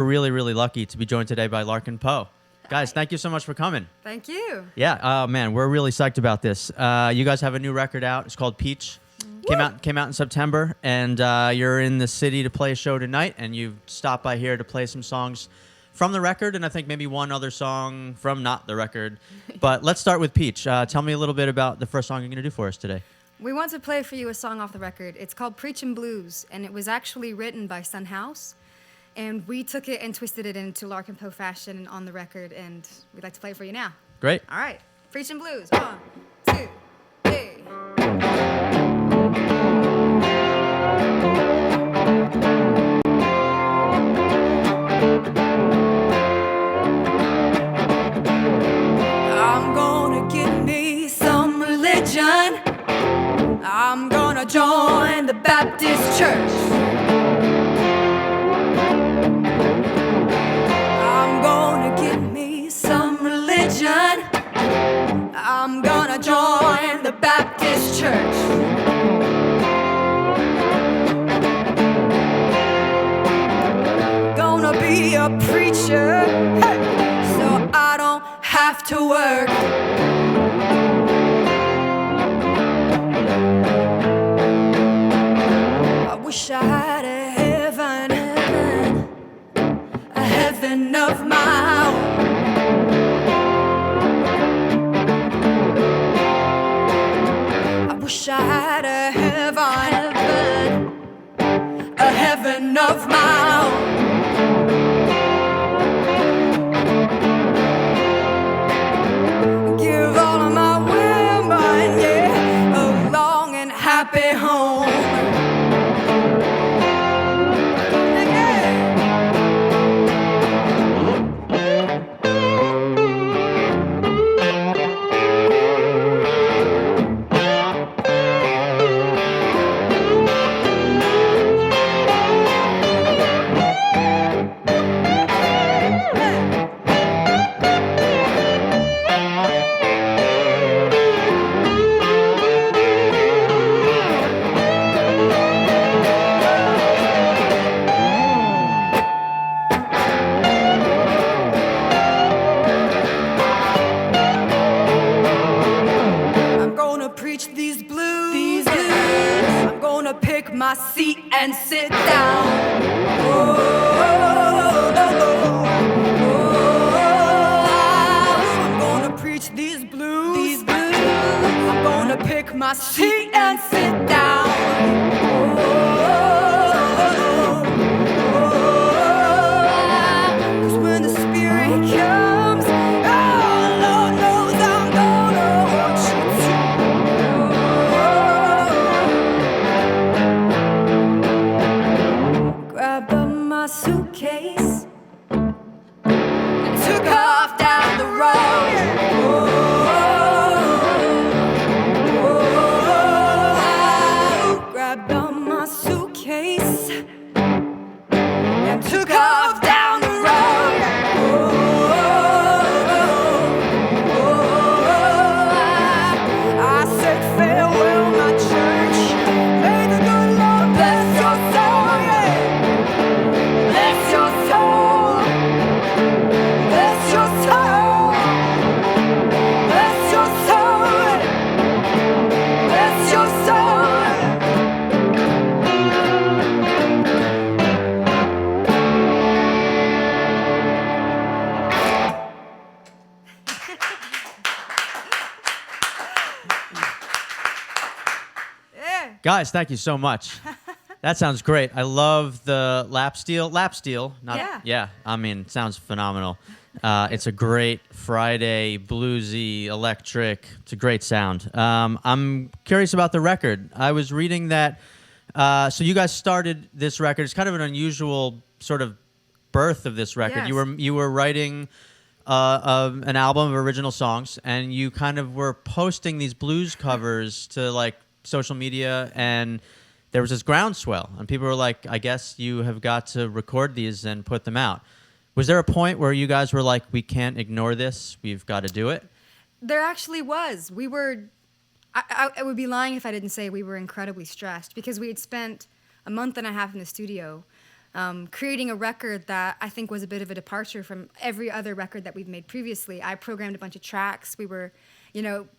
really, really lucky to be joined today by Larkin Poe. Guys, thank you so much for coming. Thank you. Yeah, oh man, we're really psyched about this. You guys have a new record out. It's called Peach. Came out in September, and you're in the city to play a show tonight, and you've stopped by here to play some songs from the record, and I think maybe one other song from not the record. But let's start with Peach. Tell me a little bit about the first song you're going to do for us today. We want to play for you a song off the record. It's called Preachin' Blues, and it was actually written by Son House. And we took it and twisted it into Larkin Poe fashion on the record, and we'd like to play it for you now. Great. All right. Preachin' Blues. 1, 2, 3. I'm gonna get me some religion. I'm gonna join the Baptist church. I'm gonna get me some religion. I'm gonna join the Baptist church. Gonna be a preacher, hey, so I don't have to work. I wish I had a heaven, a heaven of my own. I wish I had a heaven, a heaven of my own. Give all of my women, yeah, a long and happy home. Pick my seat and sit down. Oh, I'm gonna preach these blues. I'm gonna pick my seat and sit down. Cause when the Spirit comes, oh, Lord knows I'm gonna want you to. Grabbed up my suitcase and took off down the road. Grabbed up my suitcase and took off down the road. I said farewell, my church. May the good Lord bless your soul, yeah. Bless your soul. Bless your soul. Bless your soul. Bless your soul. Yeah. Guys, thank you so much. That sounds great. I love the lap steel. Not, Yeah. I mean, it sounds phenomenal. It's a great Friday, bluesy, electric. It's a great sound. I'm curious about the record. I was reading that, so you guys started this record. It's kind of an unusual sort of birth of this record. Yes. You were writing an album of original songs, and you kind of were posting these blues covers to like social media, and there was this groundswell, and people were like, I guess you have got to record these and put them out. Was there a point where you guys were like, we can't ignore this, we've got to do it? There actually was. We were, I would be lying if I didn't say we were incredibly stressed because we had spent a month and a half in the studio creating a record that I think was a bit of a departure from every other record that we've made previously. I programmed a bunch of tracks. We were,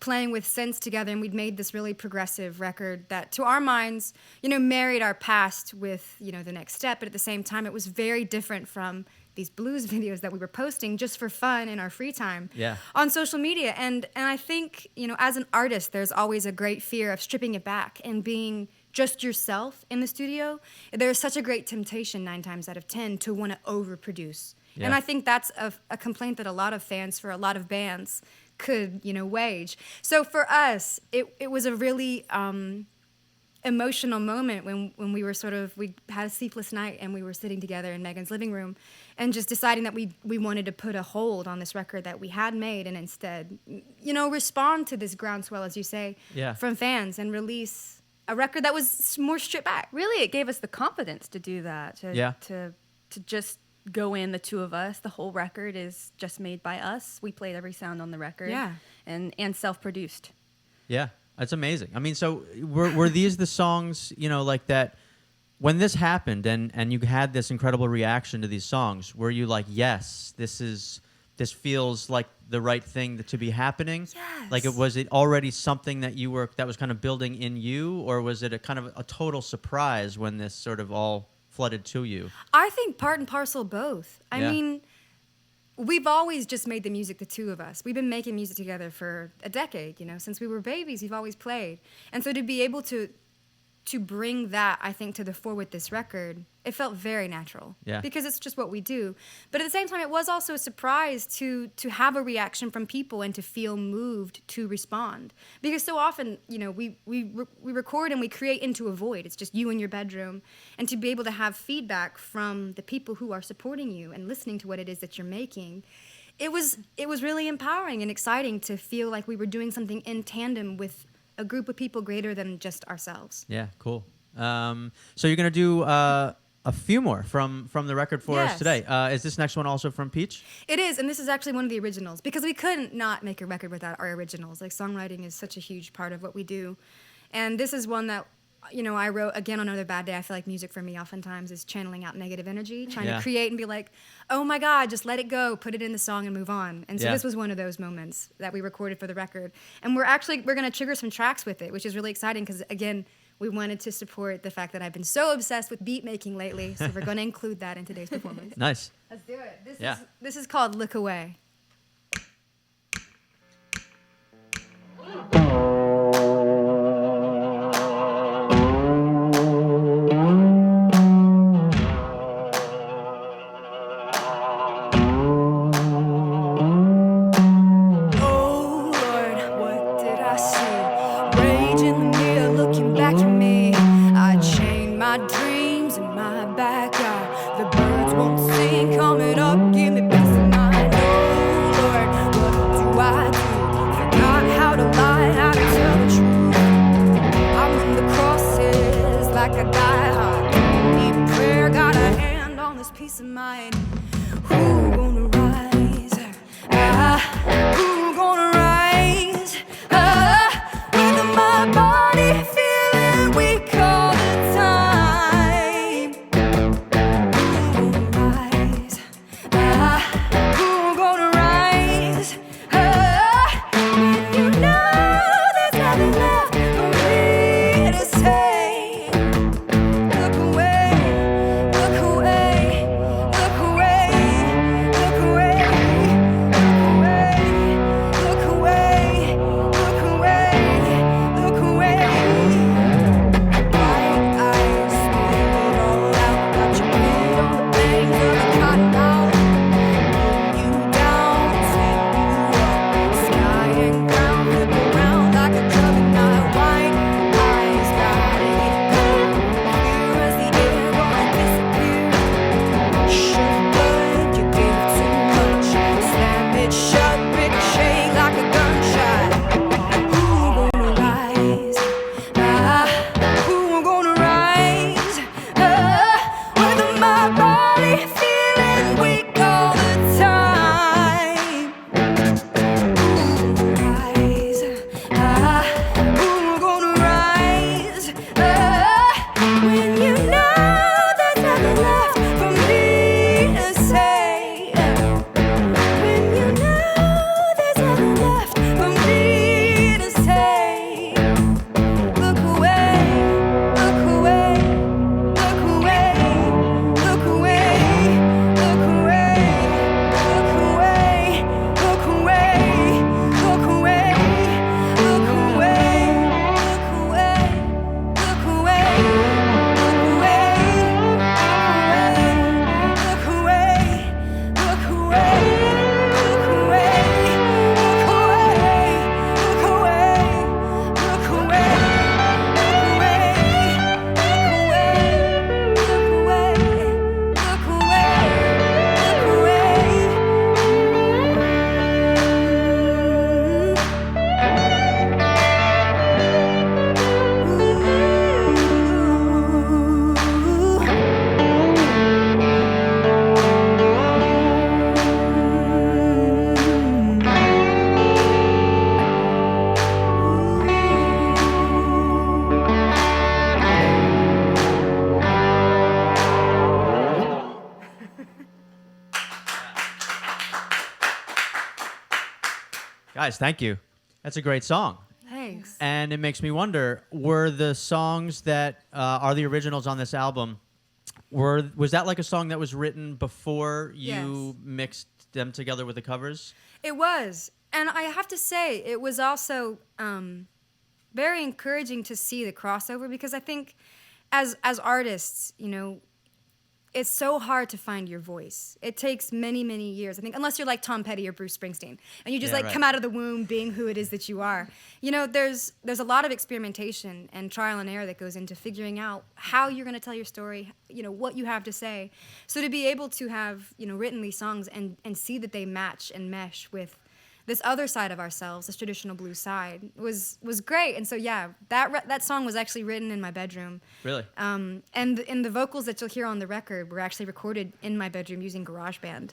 playing with synths together, and we'd made this really progressive record that, to our minds, married our past with, the next step. But at the same time, it was very different from these blues videos that we were posting just for fun in our free time on social media. And I think, as an artist, there's always a great fear of stripping it back and being just yourself in the studio. There's such a great temptation 9 times out of 10 to want to overproduce. Yeah. And I think that's a complaint that a lot of fans for a lot of bands could, wage. So for us, it was a really emotional moment when we were we had a sleepless night and we were sitting together in Megan's living room and just deciding that we wanted to put a hold on this record that we had made and instead, respond to this groundswell, as you say, from fans and release a record that was more stripped back. Really, it gave us the confidence to do that, to just go in, the two of us. The whole record is just made by us. We played every sound on the record, and self-produced. Yeah, that's amazing. I mean, so were these the songs, like that, when this happened and you had this incredible reaction to these songs, were you like, yes, this feels like the right thing to be happening? Yes. Like, was it already something that that was kind of building in you, or was it a kind of a total surprise when this sort of all flooded to you? I think part and parcel both. I mean, we've always just made the music, the two of us. We've been making music together for a decade, since we were babies. We've always played. And so to be able to bring that, I think, to the fore with this record, it felt very natural. Yeah. Because it's just what we do. But at the same time, it was also a surprise to have a reaction from people and to feel moved to respond. Because so often, we record and we create into a void. It's just you in your bedroom. And to be able to have feedback from the people who are supporting you and listening to what it is that you're making, it was really empowering and exciting to feel like we were doing something in tandem with a group of people greater than just ourselves. Yeah, cool. So you're going to do a few more from the record for us today. Is this next one also from Peach? It is, and this is actually one of the originals, because we couldn't not make a record without our originals. Like, songwriting is such a huge part of what we do. And this is one that, I wrote, again, on another bad day. I feel like music for me oftentimes is channeling out negative energy, trying to create and be like, oh my God, just let it go, put it in the song and move on. And so this was one of those moments that we recorded for the record. And we're going to trigger some tracks with it, which is really exciting because, again, we wanted to support the fact that I've been so obsessed with beat making lately. So we're going to include that in today's performance. Nice. Let's do it. This is called Look Away. Look away, Guys, thank you. That's a great song. Thanks. And it makes me wonder, were the songs that are the originals on this album, was that like a song that was written before you mixed them together with the covers? It was. And I have to say, it was also very encouraging to see the crossover, because I think as artists, you know, it's so hard to find your voice. It takes many, many years, I think, unless you're like Tom Petty or Bruce Springsteen, and you just come out of the womb being who it is that you are. You know, there's a lot of experimentation and trial and error that goes into figuring out how you're going to tell your story, you know, what you have to say. So to be able to have, you know, written these songs and see that they match and mesh with this other side of ourselves, this traditional blues side, was great. And so that song was actually written in my bedroom. Really? And the vocals that you'll hear on the record were actually recorded in my bedroom using GarageBand.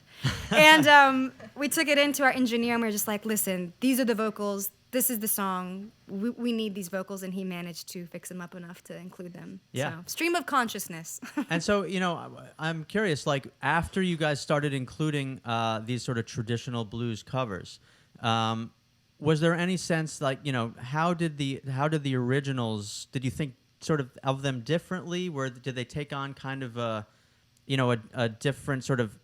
And we took it into our engineer, and we were just like, listen, these are the vocals, this is the song, we need these vocals, and he managed to fix them up enough to include them. Yeah. So, stream of consciousness. And so, you know, I'm curious, like, after you guys started including these sort of traditional blues covers, was there any sense, like, you know, how did the originals, did you think sort of them differently? Did they take on kind of a different sort of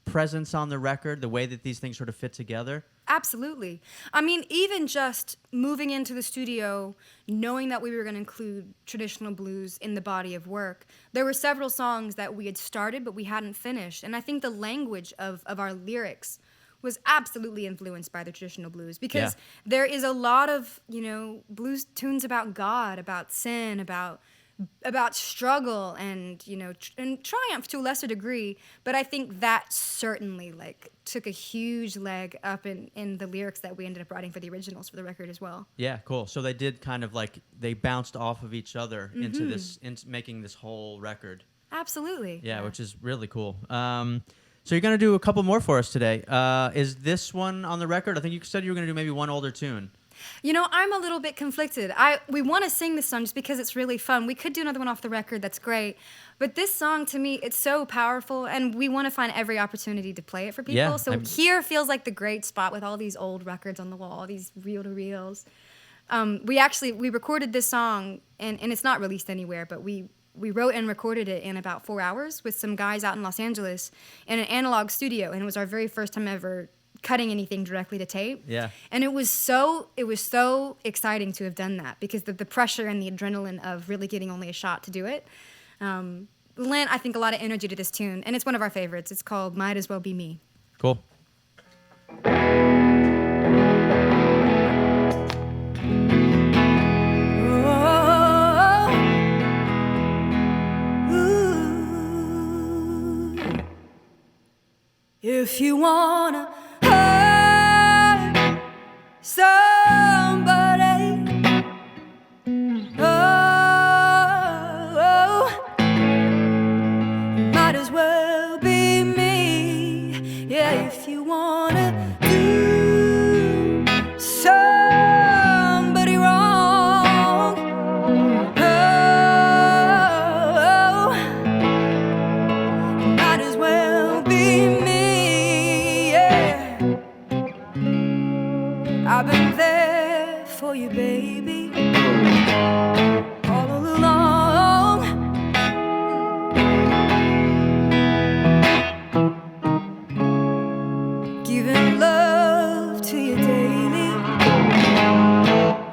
presence on the record, the way that these things sort of fit together? Absolutely. I mean, even just moving into the studio, knowing that we were going to include traditional blues in the body of work, there were several songs that we had started but we hadn't finished. And I think the language of our lyrics was absolutely influenced by the traditional blues, because there is a lot of, you know, blues tunes about God, about sin, about struggle, and, you know, and triumph to a lesser degree. But I think that certainly like took a huge leg up in the lyrics that we ended up writing for the originals for the record as well. Yeah, cool. So they did kind of like, they bounced off of each other into making this whole record. Absolutely. Yeah, which is really cool. So you're going to do a couple more for us today. Is this one on the record? I think you said you were going to do maybe one older tune. You know, I'm a little bit conflicted. We want to sing this song just because it's really fun. We could do another one off the record, that's great. But this song, to me, it's so powerful, and we want to find every opportunity to play it for people. Yeah, so here feels like the great spot with all these old records on the wall, these reel-to-reels. We recorded this song, and it's not released anywhere, but we wrote and recorded it in about 4 hours with some guys out in Los Angeles in an analog studio, and it was our very first time ever cutting anything directly to tape. Yeah. And it was so exciting to have done that, because the pressure and the adrenaline of really getting only a shot to do it lent, I think, a lot of energy to this tune, and it's one of our favorites. It's called Might As Well Be Me. Cool. If you wanna hurt somebody, might as well be me. Yeah, if you wanna do somebody wrong, might as well be me. I've been there for you, baby, all along. Giving love to you daily,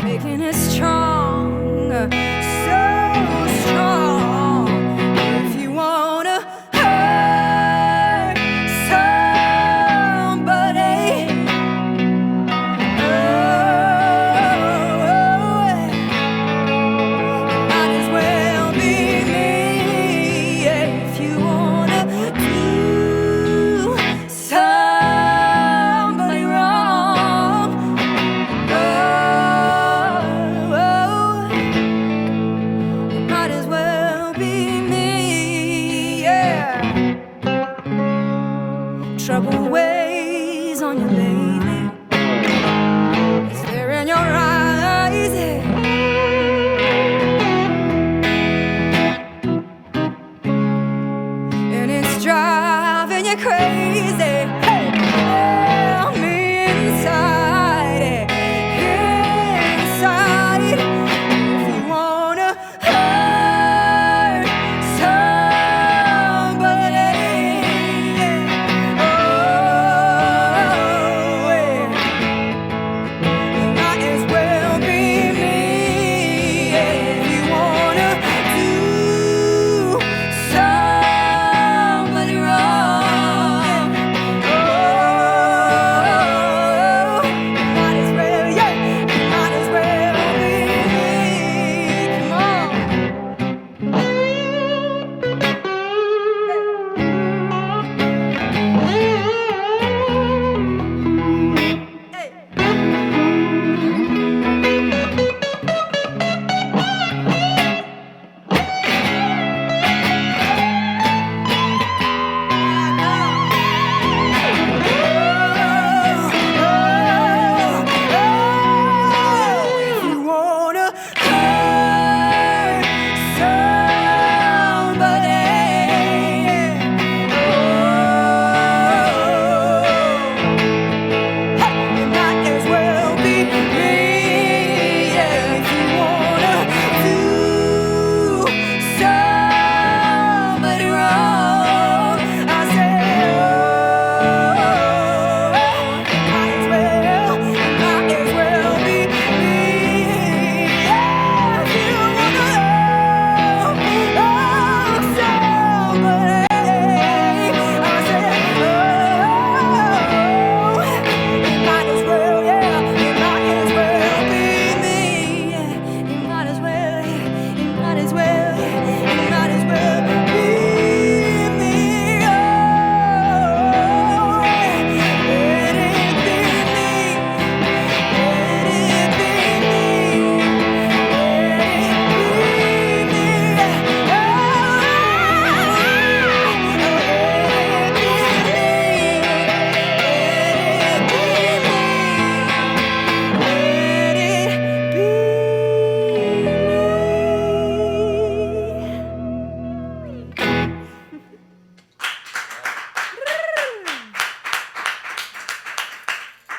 making it strong, so strong. If you wanna hurt somebody, might as well be me. If you wanna do somebody wrong, might as well be me. Yeah. Trouble weighs on you lately. It's there in your eyes. And it's driving you crazy. Hey, tell me inside.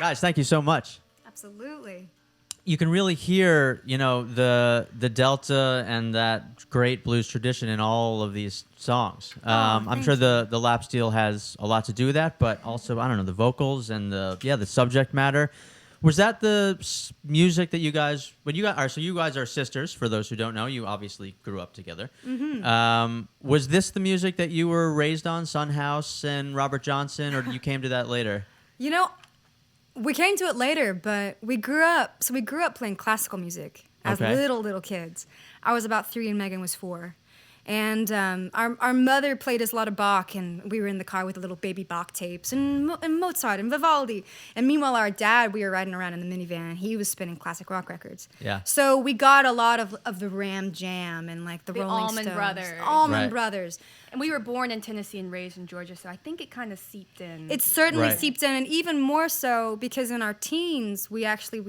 Guys, thank you so much. Absolutely. You can really hear, the Delta and that great blues tradition in all of these songs. I'm sure the lap steel has a lot to do with that, but also, I don't know, the vocals and the subject matter. Was that the music that you guys, so you guys are sisters, for those who don't know, you obviously grew up together. Mm-hmm. Was this the music that you were raised on, Son House and Robert Johnson, or you came to that later? We came to it later, but we grew up playing classical music as little kids. I was about 3 and Megan was 4. And our mother played us a lot of Bach, and we were in the car with the little baby Bach tapes, and Mozart and Vivaldi. And meanwhile, our dad, we were riding around in the minivan, and he was spinning classic rock records. Yeah. So we got a lot of the Ram Jam and like the Rolling Allman Stones. Brothers. Allman Brothers. And we were born in Tennessee and raised in Georgia, so I think it kind of seeped in. It certainly seeped in, and even more so because in our teens, we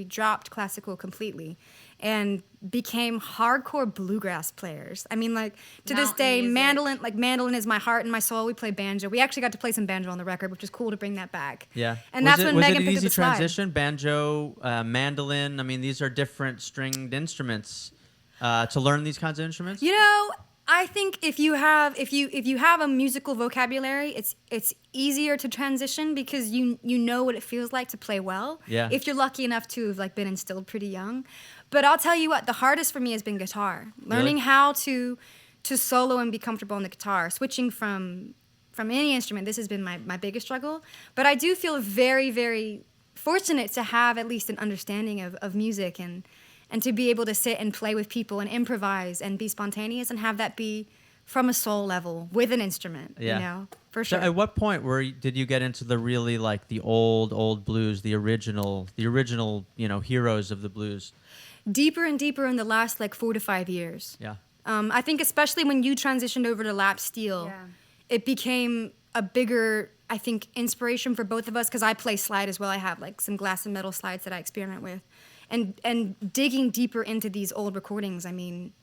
dropped classical completely and became hardcore bluegrass players. I mean, like, to this day, mandolin is my heart and my soul. We play banjo. We actually got to play some banjo on the record, which is cool to bring that back. Yeah. And that's when Megan picked up the slide. Was it an easy transition? Banjo, mandolin, I mean, these are different stringed instruments. To learn these kinds of instruments? I think if you have a musical vocabulary, it's easier to transition because you know what it feels like to play well. Yeah. If you're lucky enough to have been instilled pretty young. But I'll tell you what, the hardest for me has been guitar. Learning how to solo and be comfortable on the guitar. Switching from any instrument, this has been my biggest struggle. But I do feel very, very fortunate to have at least an understanding of music and to be able to sit and play with people and improvise and be spontaneous and have that be from a soul level with an instrument, for sure. So at what point did you get into the really like the old blues, the original, heroes of the blues? Deeper and deeper in the last 4 to 5 years. Yeah. I think especially when you transitioned over to lap steel, it became a bigger, I think, inspiration for both of us because I play slide as well. I have some glass and metal slides that I experiment with. And digging deeper into these old recordings, I mean,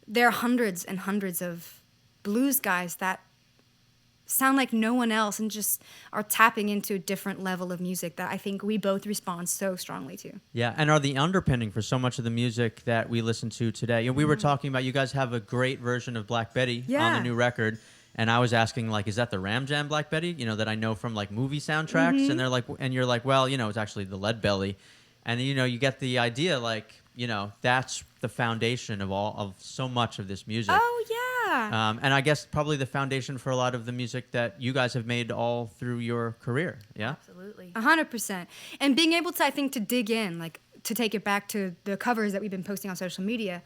there are hundreds and hundreds of blues guys that sound like no one else and just are tapping into a different level of music that I think we both respond so strongly to. Yeah, and are the underpinning for so much of the music that we listen to today. We were talking about, you guys have a great version of Black Betty on the new record. And I was asking, is that the Ram Jam Black Betty, that I know from movie soundtracks? Mm-hmm. And they're like, and you're like, well, it's actually the Lead Belly. And, you get the idea, that's the foundation of so much of this music. Oh, yeah. And I guess probably the foundation for a lot of the music that you guys have made all through your career. Yeah? Absolutely. 100%. And being able to, I think, to dig in, to take it back to the covers that we've been posting on social media,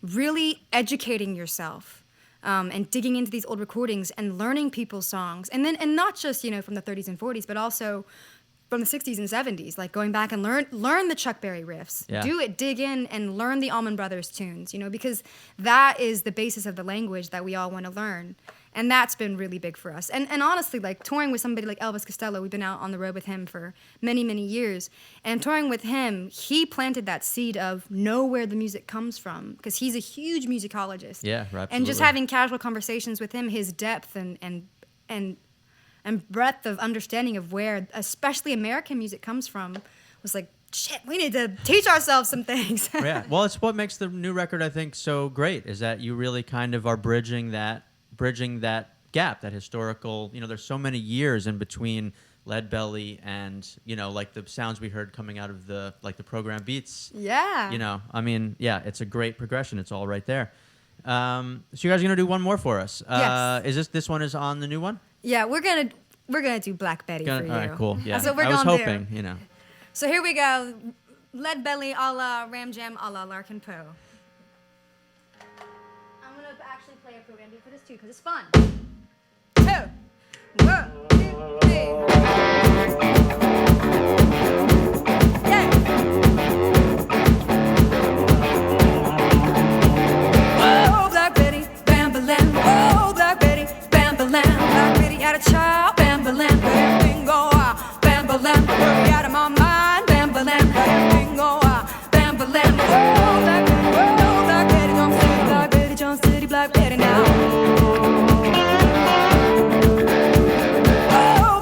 really educating yourself. And digging into these old recordings and learning people's songs. And not just, from the 30s and 40s, but also from the 60s and 70s, going back and learn the Chuck Berry riffs. Yeah. Do it, dig in, and learn the Allman Brothers tunes, because that is the basis of the language that we all want to learn. And that's been really big for us. And honestly, touring with somebody like Elvis Costello, we've been out on the road with him for many, many years. And touring with him, he planted that seed of know where the music comes from, because he's a huge musicologist. Yeah, right. And just having casual conversations with him, his depth and breadth of understanding of where especially American music comes from was shit, we need to teach ourselves some things. Yeah, well, it's what makes the new record, I think, so great, is that you really kind of are bridging that gap, that historical, there's so many years in between Lead Belly and, the sounds we heard coming out of the program beats. Yeah. It's a great progression. It's all right there. So you guys are going to do one more for us. Yes. Is this one is on the new one? Yeah, we're gonna do Black Betty for you. All right, cool. Yeah, That's what we're I was gonna hoping, do. So here we go. Lead Belly a la Ram Jam a la Larkin Poe. I'm gonna actually play a program beat for this too, because it's fun. 2, 1, 2, 3. Yeah. Whoa, Black Betty, bam, ba-lam. Whoa, Black Betty, bam, ba-lam. Black Betty had a child, bam, ba-lam. Everything go bam, ba-lam. Worry out of my mind, bam, ba-lam. Everything go bam, ba-lam. Whoa, Black Betty, jump city, Black Betty, jump city, Black Betty now. Oh,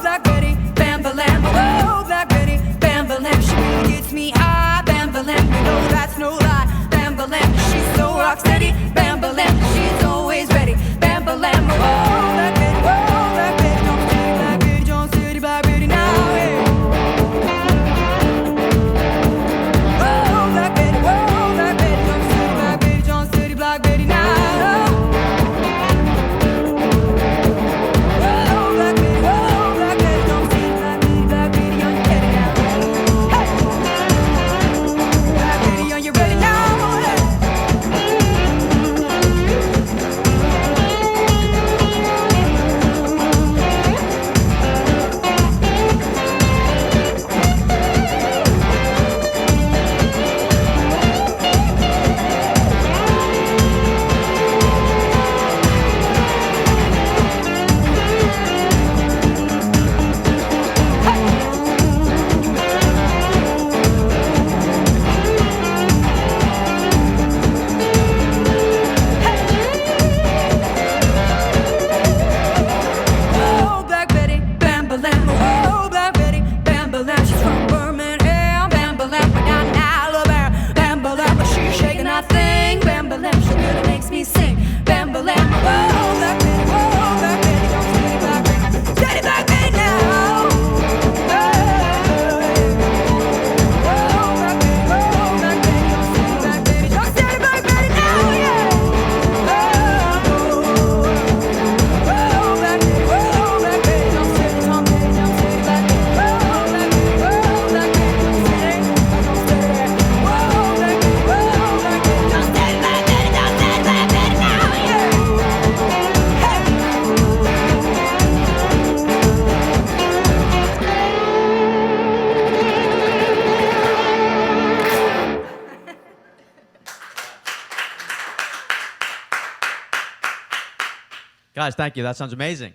Guys, thank you. That sounds amazing.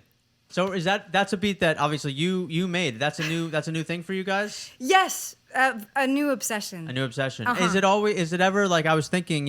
So that's a beat that obviously you made. That's a new thing for you guys? Yes, a new obsession. A new obsession. Uh-huh. Is it ever like, I was thinking,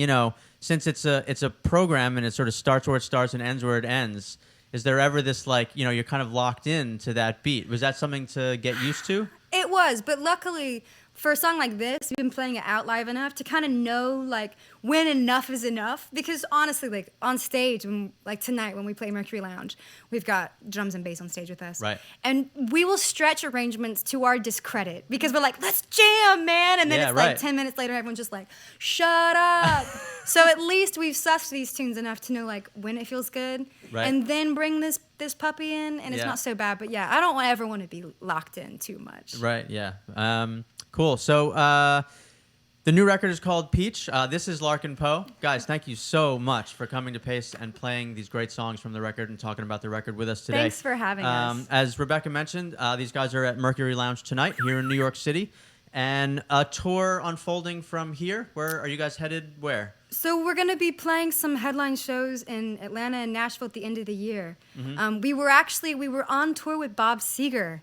since it's a program and it sort of starts where it starts and ends where it ends, is there ever this like, you're kind of locked in to that beat? Was that something to get used to? It was, but luckily for a song like this, we've been playing it out live enough to kind of know like when enough is enough. Because honestly, like on stage, like tonight when we play Mercury Lounge, we've got drums and bass on stage with us. Right. And we will stretch arrangements to our discredit because we're like, let's jam, man. And then it's like 10 minutes later, everyone's just like, shut up. So at least we've sussed these tunes enough to know like when it feels good. Right. And then bring this puppy in, and it's not so bad. But yeah, I don't ever want to be locked in too much. Right, yeah. Cool. So the new record is called Peach. This is Larkin Poe. Guys, thank you so much for coming to Paste and playing these great songs from the record and talking about the record with us today. Thanks for having us. As Rebecca mentioned, these guys are at Mercury Lounge tonight here in New York City. And a tour unfolding from here. Where are you guys headed? Where? So we're going to be playing some headline shows in Atlanta and Nashville at the end of the year. Mm-hmm. We were on tour with Bob Seger.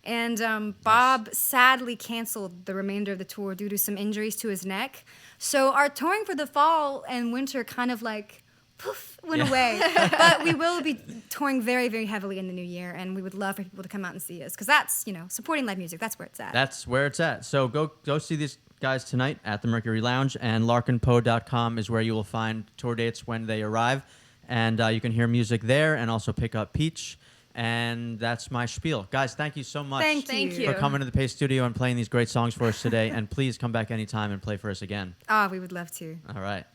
And Bob sadly canceled the remainder of the tour due to some injuries to his neck. So our touring for the fall and winter kind of like, poof, went away. But we will be touring very, very heavily in the new year, and we would love for people to come out and see us, because that's, supporting live music. That's where it's at. That's where it's at. So go see these guys tonight at the Mercury Lounge, and larkinpoe.com is where you will find tour dates when they arrive. And you can hear music there and also pick up Peach. And that's my spiel. Guys, thank you so much Thank you for coming to the Paste Studio and playing these great songs for us today. And please come back anytime and play for us again. We would love to. All right.